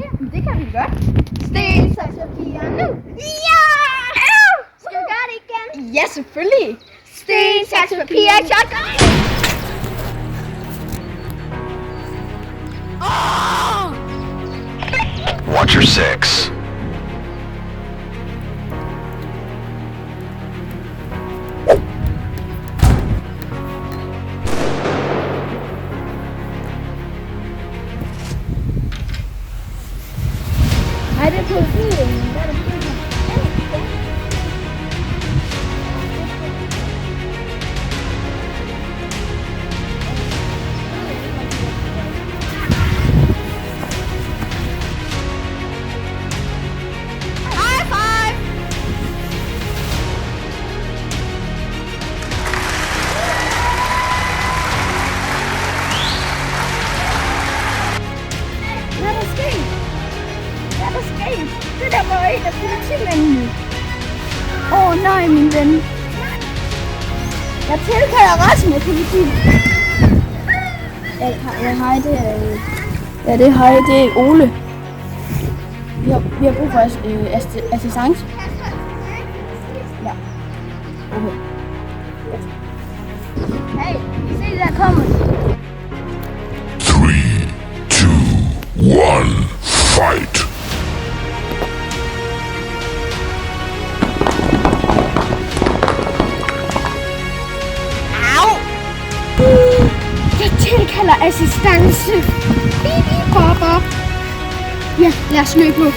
her? Det kan vi godt. Sten, saks, papir, nu! Ja! Skal vi gøre det igen? Ja, selvfølgelig. Sten, saks, papir, shotgun! Watch your six. Nej, det er på bilen. Der er det bilen. High five! Hvad er der sket? Hvad er der sket? Det der var en af politimændene. Nej, min ven. Jeg tilkalder resten af politiet. Hej, det er... Ja, det er Ole. Vi har brug for assistance. Ja. Okay. Hey, se der kommer. 3, 2, 1, fight. Jeg tilkalder assistance. Bip, bip, bop, bop. Ja, lad os løbe nu.